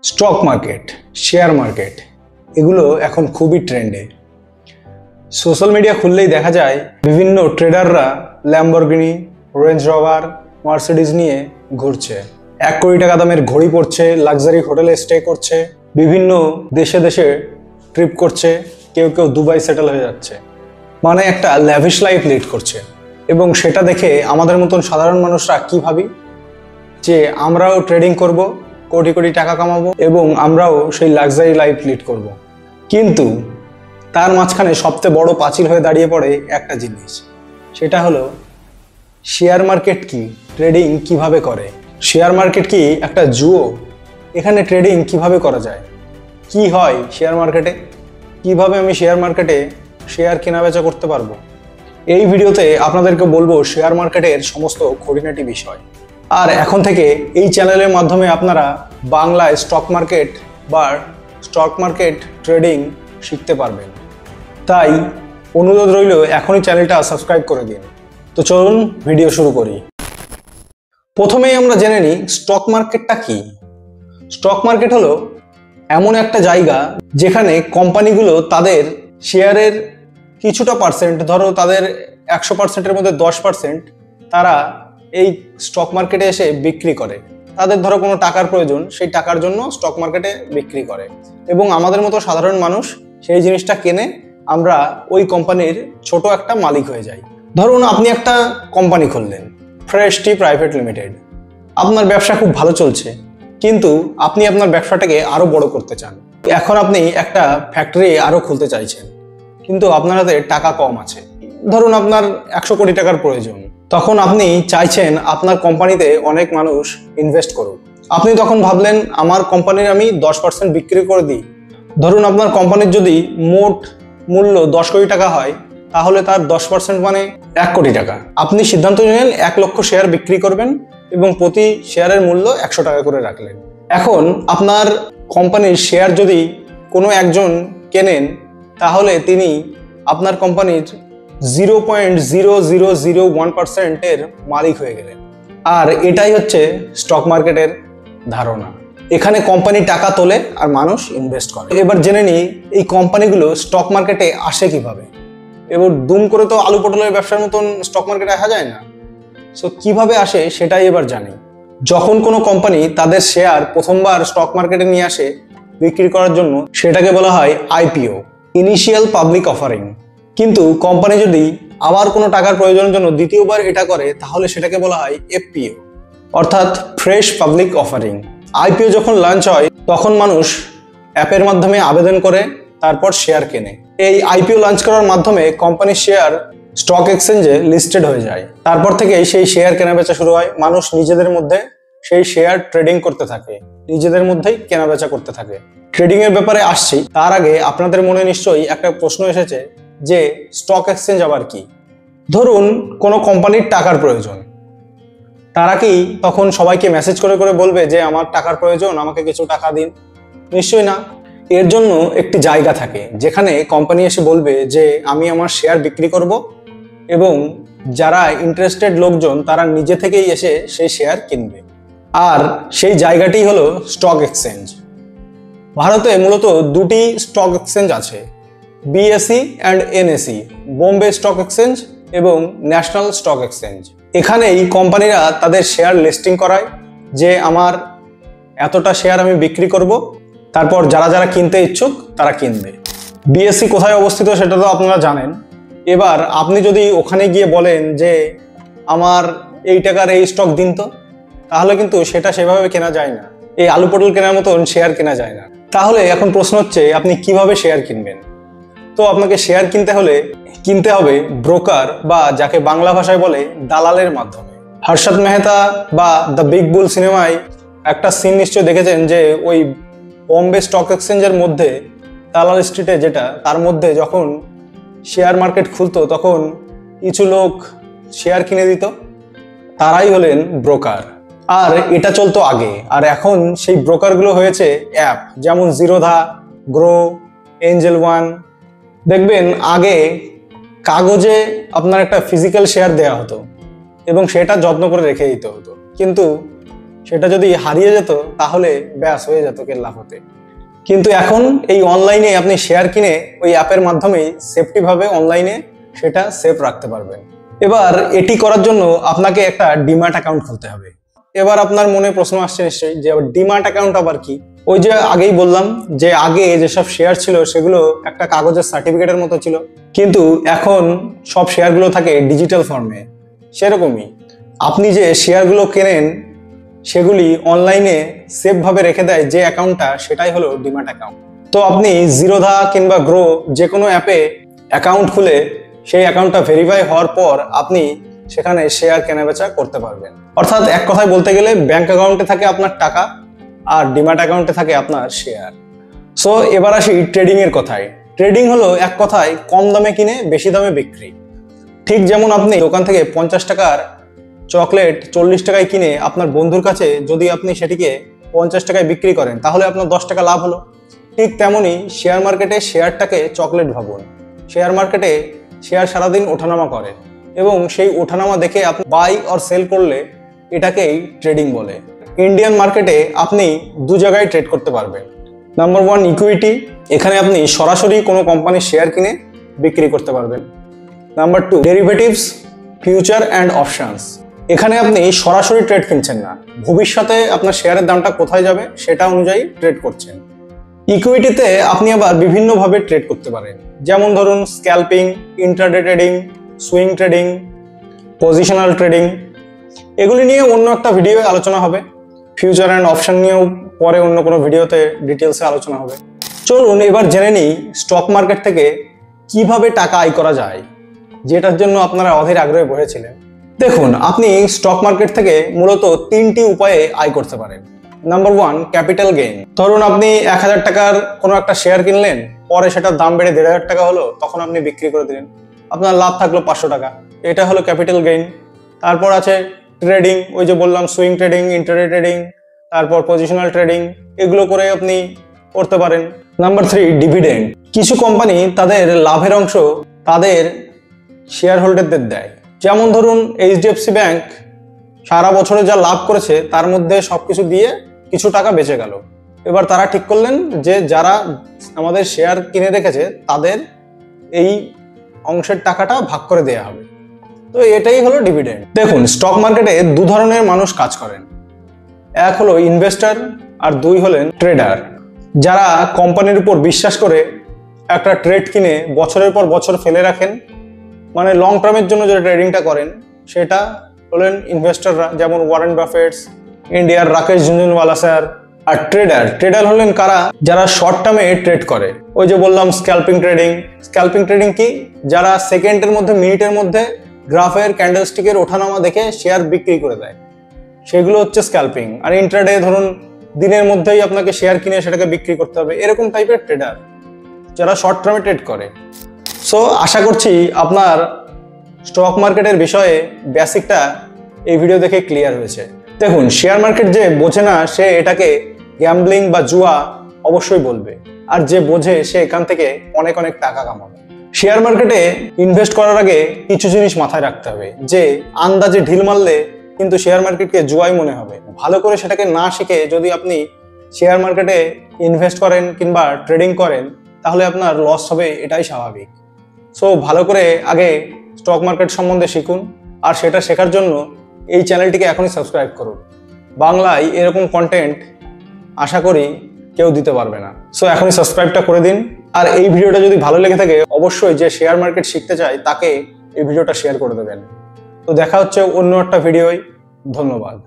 Stock market, share market এগুলো এখন খুবই ট্রেন্ডে। সোশ্যাল মিডিয়া খুললেই দেখা যায় বিভিন্ন ট্রেডাররা ল্যাম্বরগিনি, রেঞ্জ রভার, মার্সিডিজ নিয়ে ঘুরছে। 1 কোটি টাকা দামের ঘড়ি পরছে, লাক্সারি হোটেলে স্টে করছে, বিভিন্ন দেশে দেশে ট্রিপ করছে, কেউ কেউ দুবাই সেটেল হয়ে যাচ্ছে, মানে একটা ল্যাভিশ লাইফ লিড করছে। এবং সেটা দেখে আমাদের মতন সাধারণ মানুষরা কি ভাবি যে আমরাও ট্রেডিং করব, কোটি কোটি টাকা কামাবো এবং আমরাও সেই লাক্সারি লাইফ লিড করব। কিন্তু তার মাঝখানে সবচেয়ে বড় পাঁচিল হয়ে দাঁড়িয়ে পড়ে একটা জিনিস, সেটা হলো শেয়ার মার্কেট কি, ট্রেডিং কিভাবে করে। শেয়ার মার্কেট কি একটা জুয়ো? এখানে ট্রেডিং কিভাবে করা যায়, কি হয় শেয়ার মার্কেটে, কিভাবে আমি শেয়ার মার্কেটে শেয়ার কেনাবেচা করতে পারবো। এই ভিডিওতে আপনাদেরকে বলবো শেয়ার মার্কেটের সমস্ত খুঁটিনাটি বিষয়। আর এখন থেকে এই চ্যানেলের মাধ্যমে আপনারা বাংলায় স্টক মার্কেট বা স্টক মার্কেট ট্রেডিং শিখতে পারবেন। তাই অনুরোধ রইল এখনই চ্যানেলটা সাবস্ক্রাইব করে দিন। তো চলুন ভিডিও শুরু করি। প্রথমেই আমরা জেনে নিই স্টক মার্কেটটা কি। স্টক মার্কেট হলো এমন একটা জায়গা যেখানে কোম্পানিগুলো তাদের শেয়ারের কিছুটা পার্সেন্ট, ধরো তাদের 100%-এর মধ্যে 10% তারা এই স্টক মার্কেটে এসে বিক্রি করে। তাদের ধরো কোনো টাকার প্রয়োজন, সেই টাকার জন্য স্টক মার্কেটে বিক্রি করে এবং আমাদের মতো সাধারণ মানুষ সেই জিনিসটা কেনে, আমরা ওই কোম্পানির ছোট একটা মালিক হয়ে যাই। ধরুন আপনি একটা কোম্পানি খুললেন, ফ্রেশ টি প্রাইভেট লিমিটেড। আপনার ব্যবসা খুব ভালো চলছে, কিন্তু আপনি আপনার ব্যবসাটাকে আরো বড় করতে চান। এখন আপনি একটা ফ্যাক্টরি আরো খুলতে চাইছেন, কিন্তু আপনার হাতে টাকা কম আছে। ধরুন আপনার 100 কোটি টাকার প্রয়োজন। তখন আপনি চাইছেন আপনার কোম্পানিতে অনেক মানুষ ইনভেস্ট করুক। আপনি তখন ভাবলেন আমার কোম্পানির আমি 10% বিক্রি করে দিই। ধরুন আপনার কোম্পানির যদি মোট মূল্য 10 কোটি টাকা হয়, তাহলে তার 10% মানে 1 কোটি টাকা। আপনি সিদ্ধান্ত নিলেন 1 লক্ষ শেয়ার বিক্রি করবেন এবং প্রতি শেয়ারের মূল্য 100 টাকা করে রাখলেন। এখন আপনার কোম্পানির শেয়ার যদি কোনো একজন কেনেন, তাহলে তিনি আপনার কোম্পানির 0.0001%-এর মালিক হয়ে গেলেন। আর এটাই হচ্ছে স্টক মার্কেটের ধারণা। এখানে কোম্পানি টাকা তোলে আর মানুষ ইনভেস্ট করে। এবার জেনে নিই এই কোম্পানিগুলো স্টক মার্কেটে আসে কিভাবে। এবার দুম করে তো আলু পটলের ব্যবসার মতন স্টক মার্কেটে আসা যায় না। সো কিভাবে আসে সেটাই এবার জানি। যখন কোনো কোম্পানি তাদের শেয়ার প্রথমবার স্টক মার্কেটে নিয়ে আসে বিক্রি করার জন্য, সেটাকে বলা হয় আইপিও, ইনিশিয়াল পাবলিক অফারিং। কিন্তু কোম্পানি যদি আবার কোনো টাকার প্রয়োজনের জন্য দ্বিতীয়বার এটা করে, তাহলে সেটাকে বলা হয় এফপিও, অর্থাৎ ফ্রেশ পাবলিক অফারিং। আইপিও যখন লঞ্চ হয় তখন মানুষ অ্যাপের মাধ্যমে আবেদন করে, তারপর শেয়ার কেনে। এই আইপিও লঞ্চ করার মাধ্যমে কোম্পানির শেয়ার স্টক এক্সচেঞ্জে লিস্টেড হয়ে যায়। তারপর থেকে সেই শেয়ার কেনাবেচা শুরু হয়। মানুষ নিজেদের মধ্যে সেই শেয়ার ট্রেডিং করতে থাকে, নিজেদের মধ্যেই কেনাবেচা করতে থাকে। ট্রেডিং এর ব্যাপারে আসছি, তার আগে আপনাদের মনে নিশ্চয়ই একটা প্রশ্ন এসেছে যে স্টক এক্সচেঞ্জ আবার কি। ধরুন কোনো কোম্পানির টাকার প্রয়োজন, তারা কি তখন সবাইকে মেসেজ করে করে বলবে যে আমার টাকার প্রয়োজন, আমাকে কিছু টাকা দিন? নিশ্চয়ই না। এর জন্য একটি জায়গা থাকে যেখানে কোম্পানি এসে বলবে যে আমি আমার শেয়ার বিক্রি করব এবং যারা ইন্টারেস্টেড লোকজন তারা নিজে থেকেই এসে সেই শেয়ার কিনবে। আর সেই জায়গাটি হলো স্টক এক্সচেঞ্জ। ভারতে মূলত দুটি স্টক এক্সচেঞ্জ আছে, BSE and NSE, Bombay stock exchange এবং ন্যাশনাল স্টক এক্সচেঞ্জ। এখানেই কোম্পানিরা তাদের শেয়ার লিস্টিং করায় যে আমার এতটা শেয়ার আমি বিক্রি করব, তারপর যারা যারা কিনতে ইচ্ছুক তারা কিনবে। বিএসই কোথায় অবস্থিত সেটা তো আপনারা জানেন। এবার আপনি যদি ওখানে গিয়ে বলেন যে আমার এই টাকার এই স্টক দিন তো, তাহলে কিন্তু সেটা সেভাবে কেনা যায় না। এই আলু পটল কেনার মতন শেয়ার কেনা যায় না। তাহলে এখন প্রশ্ন হচ্ছে আপনি কিভাবে শেয়ার কিনবেন? তো আপনাকে শেয়ার কিনতে হবে ব্রোকার বা যাকে বাংলা ভাষায় বলে দালালের মাধ্যমে। হর্ষদ মেহতা বা দ্য বিগ বুল সিনেমায় একটা সিন নিশ্চয় দেখেছেন যে ওই বম্বে স্টক এক্সচেঞ্জের মধ্যে দালাল স্ট্রিটে, যেটা তার মধ্যে যখন শেয়ার মার্কেট খুলতো তখন কিছু লোক শেয়ার কিনে দিত, তারাই হলেন ব্রোকার। আর এটা চলতো আগে, আর এখন সেই ব্রোকারগুলো হয়েছে অ্যাপ, যেমন জিরোধা, গ্রো, এঞ্জেল ওয়ান। দেখবেন আগে কাগজে আপনার একটা ফিজিক্যাল শেয়ার দেওয়া হতো এবং সেটা যত্ন করে রেখে দিতে হতো, কিন্তু সেটা যদি হারিয়ে যেত তাহলে ব্যাস হয়ে যেত কেল্লা হতে। কিন্তু এখন এই অনলাইনে আপনি শেয়ার কিনে ওই অ্যাপের মাধ্যমেই সেফটিভাবে অনলাইনে সেটা সেফ রাখতে পারবেন। এবার এটি করার জন্য আপনাকে একটা ডিম্যাট অ্যাকাউন্ট খুলতে হবে। এবার আপনার মনে প্রশ্ন আসছে নিশ্চয়ই যে ডিম্যাট অ্যাকাউন্ট আবার কি? ওই যে আগেই বললাম যে আগে যেসব শেয়ার ছিল সেগুলো একটা কাগজের সার্টিফিকেটের মতো ছিল, কিন্তু এখন সব শেয়ারগুলো থাকে ডিজিটাল ফর্মে। সেরকমই আপনি যে শেয়ারগুলো কেনেন সেগুলি অনলাইনে সেফভাবে রেখে দেয় যে অ্যাকাউন্টটা, সেটাই হলো ডিম্যাট অ্যাকাউন্ট। তো আপনি জিরোধা কিংবা গ্রো যে কোনো অ্যাপে অ্যাকাউন্ট খুলে সেই অ্যাকাউন্টটা ভেরিফাই হওয়ার পর আপনি সেখানে শেয়ার কেনাবেচা করতে পারবেন। অর্থাৎ এক কথায় বলতে গেলে ব্যাংক অ্যাকাউন্টে থাকে আপনার টাকা আর ডিম্যাট অ্যাকাউন্টে থাকে আপনার শেয়ার। সো এবার আসি ট্রেডিং এর কথায়। ট্রেডিং হলো এক কথায় কম দামে কিনে বেশি দামে বিক্রি। ঠিক যেমন আপনি দোকান থেকে 50 টাকার চকলেট 40 টাকায় কিনে আপনার বন্ধুর কাছে যদি আপনি সেটিকে 50 টাকায় বিক্রি করেন তাহলে আপনার 10 টাকা লাভ হলো। ঠিক তেমনই শেয়ার মার্কেটে শেয়ারটাকে চকলেট ভাবুন। শেয়ার মার্কেটে শেয়ার সারাদিন ওঠানামা করে এবং সেই ওঠানামা দেখে আপনি বাই অর সেল করলে এটাকেই ট্রেডিং বলে। ইন্ডিয়ান মার্কেটে আপনি দু জায়গায় ট্রেড করতে পারবেন। নাম্বার 1 ইকুইটি, এখানে আপনি সরাসরি কোনো কোম্পানির শেয়ার কিনে বিক্রি করতে পারবেন। Number 2 derivatives, future and options, এখানে আপনি সরাসরি ট্রেড কিনছেন না, ভবিষ্যতে আপনার শেয়ারের দামটা কোথায় যাবে সেটা অনুযায়ী ট্রেড করছেন। ইকুইটিতে আপনি আবার বিভিন্নভাবে ট্রেড করতে পারেন, যেমন ধরুন scalping, intraday trading, swing trading, positional trading. এগুলি নিয়ে অন্য একটা ভিডিও আলোচনা হবে। ফিউচার অ্যান্ড অপশন নিয়েও পরে অন্য কোনো ভিডিওতে ডিটেলসে আলোচনা হবে। চলুন এবার জেনে নিই স্টক মার্কেট থেকে কিভাবে টাকা আয় করা যায়, যেটার জন্য আপনারা অধীর আগ্রহে বসেছিলেন। দেখুন, আপনি স্টক মার্কেট থেকে মূলত 3টি উপায়ে আয় করতে পারেন। Number 1 capital gain. ধরুন আপনি 1000 টাকার কোনো একটা শেয়ার কিনলেন, পরে সেটার দাম বেড়ে 1500 টাকা হলো, তখন আপনি বিক্রি করে দিলেন, আপনার লাভ থাকলো 500 টাকা। এটা হলো ক্যাপিটাল গেইন। তারপর আছে ট্রেডিং, ওই যে বললাম সুইং ট্রেডিং, ইন্ট্রাডে ট্রেডিং, তারপর পজিশনাল ট্রেডিং, এগুলো করে আপনি করতে পারেন। Number 3 dividend. কিছু কোম্পানি তাদের লাভের অংশ তাদের শেয়ার হোল্ডারদের দেয়। যেমন ধরুন এইচডিএফসি ব্যাংক সারা বছরে যা লাভ করেছে তার মধ্যে সবকিছু দিয়ে কিছু টাকা বেঁচে গেল। এবার তারা ঠিক করলেন যে যারা আমাদের শেয়ার কিনে রেখেছে তাদের এই অংশের টাকাটা ভাগ করে দেওয়া হবে। তো এটাই হলো ডিভিডেন্ড। দেখুন, স্টক মার্কেটে দু ধরনের মানুষ কাজ করেন, এক হলো ইনভেস্টর আর 2 হলেন ট্রেডার। যারা কোম্পানির উপর বিশ্বাস করে একটা ট্রেড কিনে বছরের পর বছর ফেলে রাখেন, মানে লং টার্মের জন্য যে ট্রেডিংটা করেন, সেটা হলেন ইনভেস্টররা, যেমন ওয়ারেন বাফেটস, ইন্ডিয়ার রাকেশ ঝুনঝুনওয়ালা স্যার। আর ট্রেডার হলেন কারা? যারা শর্ট টার্মে ট্রেড করে। ওই যে বললাম স্ক্যালপিং ট্রেডিং। স্ক্যালপিং ট্রেডিং কি? যারা সেকেন্ডের মধ্যে, মিনিটের মধ্যে গ্রাফের ক্যান্ডেলস্টিকের ওঠানামা দেখে শেয়ার বিক্রি করে দেয়, সেগুলো হচ্ছে স্ক্যালপিং। আর ইন্ট্রাডে ধরুন দিনের মধ্যেই আপনাকে শেয়ার কিনে সেটাকে বিক্রি করতে হবে, এরকম টাইপের ট্রেডার যারা শর্ট টার্মে ট্রেড করে। সো আশা করছি আপনার স্টক মার্কেটের বিষয়ে বেসিকটা এই ভিডিও দেখে ক্লিয়ার হয়েছে। দেখুন, শেয়ার মার্কেট যে বোঝে না সে এটাকে গ্যাম্বলিং বা জুয়া অবশ্যই বলবে, আর যে বোঝে সে এখান থেকে অনেক অনেক টাকা কামাবে। শেয়ার মার্কেটে ইনভেস্ট করার আগে কিছু জিনিস মাথায় রাখতে হবে, যে আন্দাজে ঢিল মারলে কিন্তু শেয়ার মার্কেটকে জুয়াই মনে হবে। ভালো করে সেটাকে না শিখে যদি আপনি শেয়ার মার্কেটে ইনভেস্ট করেন কিংবা ট্রেডিং করেন তাহলে আপনার লস হবে, এটাই স্বাভাবিক। সো ভালো করে আগে স্টক মার্কেট সম্বন্ধে শিখুন, আর সেটা শেখার জন্য এই চ্যানেলটিকে এখনই সাবস্ক্রাইব করুন। বাংলায় এরকম কন্টেন্ট আশা করি কেউ দিতে পারবে না। সো এখনই সাবস্ক্রাইবটা করে দিন। আর এই ভিডিওটা যদি ভালো লেগে থাকে অবশ্যই যে শেয়ার মার্কেট শিখতে চায় তাকে এই ভিডিওটা শেয়ার করে দেবেন। তো দেখা হচ্ছে অন্য একটা ভিডিওয়। ধন্যবাদ।